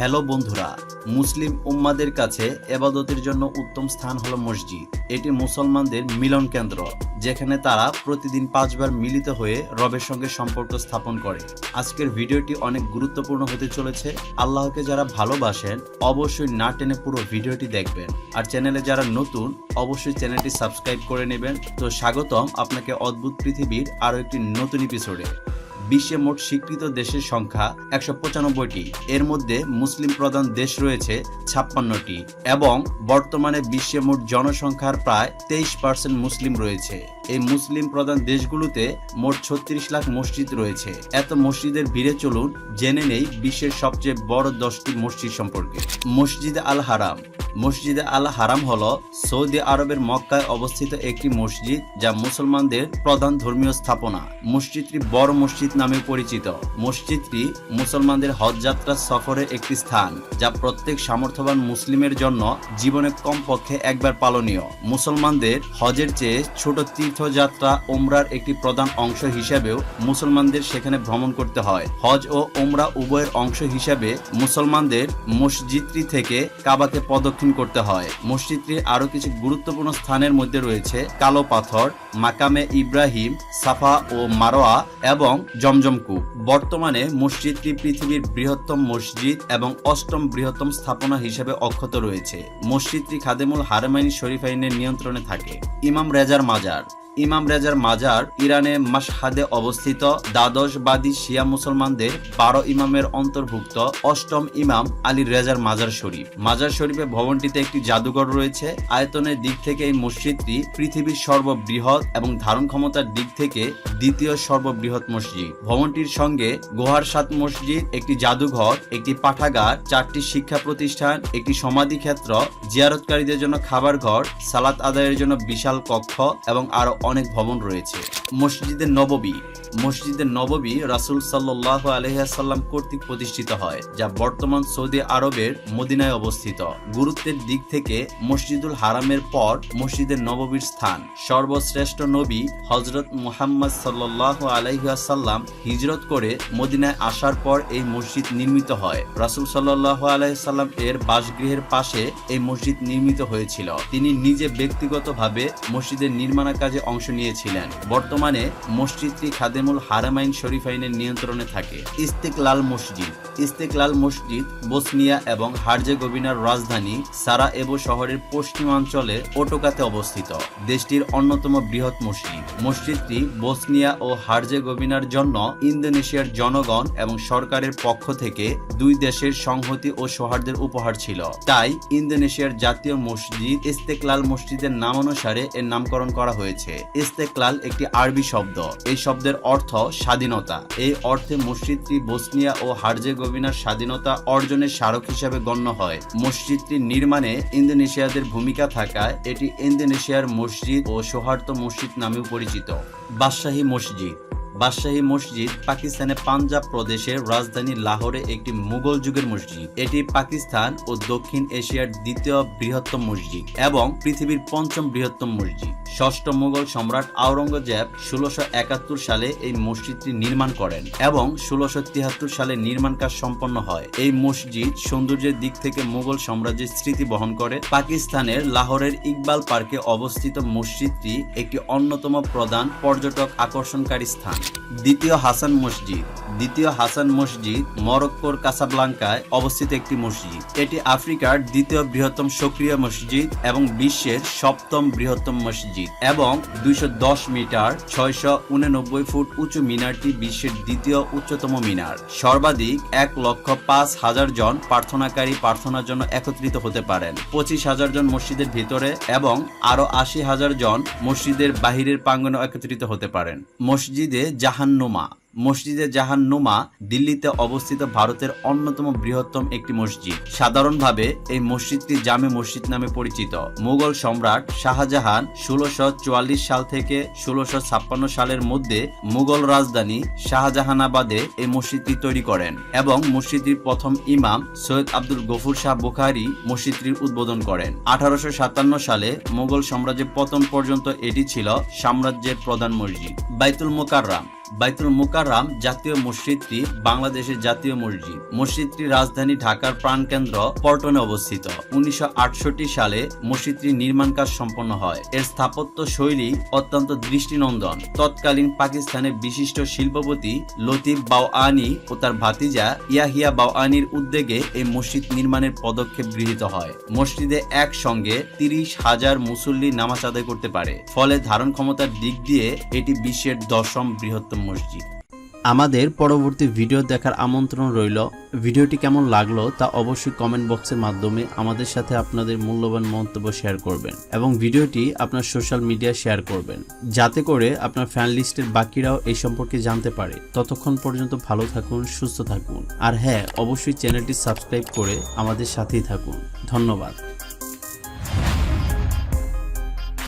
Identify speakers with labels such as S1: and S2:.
S1: Hello বন্ধুরা, মুসলিম উম্মাদের কাছে ইবাদতের জন্য উত্তম স্থান হলো মসজিদ। এটি মুসলমানদের মিলন কেন্দ্র, যেখানে তারা প্রতিদিন 5 বার মিলিত হয়ে রবের সঙ্গে সম্পর্ক স্থাপন করে। আজকের ভিডিওটি অনেক গুরুত্বপূর্ণ হতে চলেছে। আল্লাহকে যারা ভালোবাসেন অবশ্যই না টেনে পুরো ভিডিওটি দেখবেন, আর চ্যানেলে যারা নতুন অবশ্যই চ্যানেলটি সাবস্ক্রাইব করে নেবেন। তো স্বাগতম আপনাকে অদ্ভুত পৃথিবীর আরও একটি নতুন এপিসোডে। বিশ্বে মোট স্বীকৃত দেশের সংখ্যা 195টি। এর মধ্যে মুসলিম প্রধান দেশ রয়েছে 56টি এবং বর্তমানে বিশ্বে মোট জনসংখ্যার প্রায় 23% মুসলিম রয়েছে। এই মুসলিম প্রধান দেশগুলোতে মোট 36 লাখ মসজিদ রয়েছে। এত মসজিদের ভিড়ে চলুন জেনে নেই বিশ্বের সবচেয়ে বড় 10টি মসজিদ সম্পর্কে। মসজিদে আল হারাম। মসজিদে আল হারাম হলো সৌদি আরবের মক্কায় অবস্থিত একটি মসজিদ, যা মুসলমানদের প্রধান ধর্মীয় স্থাপনা। মসজিদটি বড় মসজিদ নামে পরিচিত। মসজিদটি মুসলমানদের হজ যাত্রা সফরের একটি স্থান, যা প্রত্যেক সামর্থ্যবান মুসলিমের জন্য জীবনে কমপক্ষে একবার পালনীয়। মুসলমানদের হজের চেয়ে ছোট তীর্থযাত্রা ওমরার একটি প্রধান অংশ হিসেবেও মুসলমানদের সেখানে ভ্রমণ করতে হয়। হজ ও ওমরা উভয়ের অংশ হিসেবে মুসলমানদের মসজিদটি থেকে কাবাকে প্রদক্ষিণ করতে হয়। মসজিদটির আরো কিছু গুরুত্বপূর্ণ স্থানের মধ্যে রয়েছে কালো পাথর, মাকামে ইব্রাহিম, সাফা ও মারোয়া এবং জমজম কূপ। বর্তমানে মসজিদটি পৃথিবীর বৃহত্তম মসজিদ এবং 8ম বৃহত্তম স্থাপনা হিসেবে অক্ষত রয়েছে। মসজিদটি খাদেমুল হারামাইন শরীফাইনের নিয়ন্ত্রণে থাকে। ইমাম রেজার মাজার। ইমাম রেজার মাজার ইরানে মাশহাদে অবস্থিত দ্বাদশবাদী শিয়া মুসলমানদের 12 ইমামের অন্তর্ভুক্ত 8ম ইমাম আলী রেজার মাজার শরীফ। মাজার শরীফে ভবনটিতে একটি জাদুঘর রয়েছে। আয়তনের দিক থেকে এই মসজিদটি পৃথিবীর সর্ববৃহৎ এবং ধারণ ক্ষমতার দিক থেকে দ্বিতীয় সর্ববৃহৎ মসজিদ। ভবনটির সঙ্গে গোহার সাত মসজিদ, একটি জাদুঘর, একটি পাঠাগার, 4টি শিক্ষা প্রতিষ্ঠান, একটি সমাধি ক্ষেত্র, জিয়ারতকারীদের জন্য খাবার ঘর, সালাত আদায়ের জন্য বিশাল কক্ষ এবং আরো অনেক ভবন রয়েছে। মসজিদে নববী। মসজিদে নববী রাসূল সাল্লাল্লাহু আলাইহি ওয়াসাল্লাম কর্তৃক প্রতিষ্ঠিত হয়, যা বর্তমান সৌদি আরবের মদিনায় অবস্থিত। গুরুত্বের দিক থেকে মসজিদুল হারামের পর মসজিদে নববীর স্থান। সর্বশ্রেষ্ঠ নবী হযরত মুহাম্মদ সাল্লাল্লাহু আলাইহি ওয়াসাল্লাম হিজরত করে মদিনায় আসার পর এই মসজিদ নির্মিত হয়। রাসূল সাল্লাল্লাহু আলাইহি ওয়াসাল্লাম এর বাসগৃহের পাশে এই মসজিদ নির্মিত হয়েছিল। তিনি নিজে ব্যক্তিগতভাবে মসজিদের নির্মাণ কাজে অংশ নিয়েছিলেন। বর্তমানে মসজিদটি খাদেমুল হারামাইন শরীফাইনের নিয়ন্ত্রণে থাকে। ইস্তেকলাল মসজিদ। ইস্তেকলাল মসজিদ বসনিয়া এবং হার্জেগোভিনার রাজধানী সারায়েভো শহরের পশ্চিমাঞ্চলে ওটোকাতে অবস্থিত। দেশটির অন্যতম বৃহৎ মসজিদ। মসজিদটি বসনিয়া ও হার্জেগোভিনার জন্য ইন্দোনেশিয়ার জনগণ এবং সরকারের পক্ষ থেকে দুই দেশের সংহতি ও সৌহার্দ্যের উপহার ছিল। তাই ইন্দোনেশিয়ার জাতীয় মসজিদ ইস্তেকলাল মসজিদের নামানুসারে এর নামকরণ করা হয়েছে। ইস্তেকলাল একটি আরবি শব্দ। এই শব্দের অর্থ স্বাধীনতা। এই অর্থে মসজিদটি বসনিয়া ও হার্জেগোভিনার স্বাধীনতা অর্জনের স্মারক হিসেবে গণ্য হয়। মসজিদটির নির্মাণে ইন্দোনেশিয়াদের ভূমিকা থাকায় এটি ইন্দোনেশিয়ার মসজিদ ও সৌহার্দ্য মসজিদ নামেও পরিচিত। বাদশাহী মসজিদ। বাদশাহী মসজিদ পাকিস্তানের পাঞ্জাব প্রদেশের রাজধানী লাহোরে একটি মুঘল যুগের মসজিদ। এটি পাকিস্তান ও দক্ষিণ এশিয়ার দ্বিতীয় বৃহত্তম মসজিদ এবং পৃথিবীর 5ম বৃহত্তম মসজিদ। ষষ্ঠ মুঘল সম্রাট আওরঙ্গজেব 1671 সালে এই মসজিদটি নির্মাণ করেন এবং 1673 সালে নির্মাণ কাজ সম্পন্ন হয়। এই মসজিদ সৌন্দর্যের দিক থেকে মুঘল সাম্রাজ্যের স্মৃতি বহন করে। পাকিস্তানের লাহোরের ইকবাল পার্কে অবস্থিত মসজিদটি একটি অন্যতম প্রধান পর্যটক আকর্ষণকারী স্থান। দ্বিতীয় হাসান মসজিদ। দ্বিতীয় হাসান মসজিদ মরক্কোর কাসাব্লাঙ্কায় অবস্থিত একটি মসজিদ। এটি আফ্রিকার দ্বিতীয় বৃহত্তম সক্রিয় মসজিদ এবং বিশ্বের 7ম বৃহত্তম মসজিদ এবং 210 মিটার 689 ফুট উঁচু মিনারটি বিশ্বের দ্বিতীয় উচ্চতম মিনার। সর্বাধিক 1,05,000 জন প্রার্থনাকারী প্রার্থনার জন্য একত্রিত হতে পারেন। 25,000 জন মসজিদের ভিতরে এবং আরো 80,000 জন মসজিদের বাহিরের প্রাঙ্গণে একত্রিত হতে পারেন। মসজিদে জাহান্নুমা। মসজিদে জাহান্নুমা দিল্লিতে অবস্থিত ভারতের অন্যতম বৃহত্তম একটি মসজিদ। সাধারণভাবে এই মসজিদটি জামে মসজিদ নামে পরিচিত। মুঘল সম্রাট শাহজাহান 1644 সাল থেকে 1656 সালের মধ্যে মুঘল রাজধানী শাহজাহানাবাদে এই মসজিদটি তৈরি করেন এবং মসজিদটির প্রথম ইমাম সৈয়দ আব্দুল গফুর শাহ বুখারী মসজিদটির উদ্বোধন করেন। 1857 সালে মুঘল সাম্রাজ্যের পতন পর্যন্ত এটি ছিল সাম্রাজ্যের প্রধান মসজিদ। বাইতুল মোকাররম। বাইতুল মুকাররম জাতীয় মসজিদটি বাংলাদেশের জাতীয় মসজিদ। মসজিদটি রাজধানী ঢাকার প্রাণকেন্দ্র পল্টনে অবস্থিত। 1968 সালে মসজিদটির নির্মাণ কাজ সম্পন্ন হয়। এর স্থাপত্য শৈলী অত্যন্ত দৃষ্টিনন্দন। তৎকালীন পাকিস্তানের বিশিষ্ট শিল্পপতি লতিফ বাওয়ানি ও তার ভাতিজা ইয়াহিয়া বাওয়ানির উদ্যোগে এই মসজিদ নির্মাণের পদক্ষেপ গৃহীত হয়। মসজিদে একসঙ্গে 30,000 মুসল্লি নামাজ আদায় করতে পারে, ফলে ধারণ ক্ষমতার দিক দিয়ে এটি বিশ্বের 10ম বৃহত্তম মসজিদ। আমাদের পরবর্তী ভিডিও দেখার আমন্ত্রণ রইল। ভিডিওটি কেমন লাগলো তা অবশ্যই কমেন্ট বক্সের মাধ্যমে আমাদের সাথে আপনাদের মূল্যবান মন্তব্য শেয়ার করবেন এবং ভিডিওটি আপনার সোশ্যাল মিডিয়ায় শেয়ার করবেন, যাতে করে আপনার ফ্যান লিস্টের বাকিরাও এই সম্পর্কে জানতে পারে। ততক্ষণ পর্যন্ত ভালো থাকুন, সুস্থ থাকুন, আর হ্যাঁ, অবশ্যই চ্যানেলটি সাবস্ক্রাইব করে আমাদের সাথেই থাকুন। ধন্যবাদ।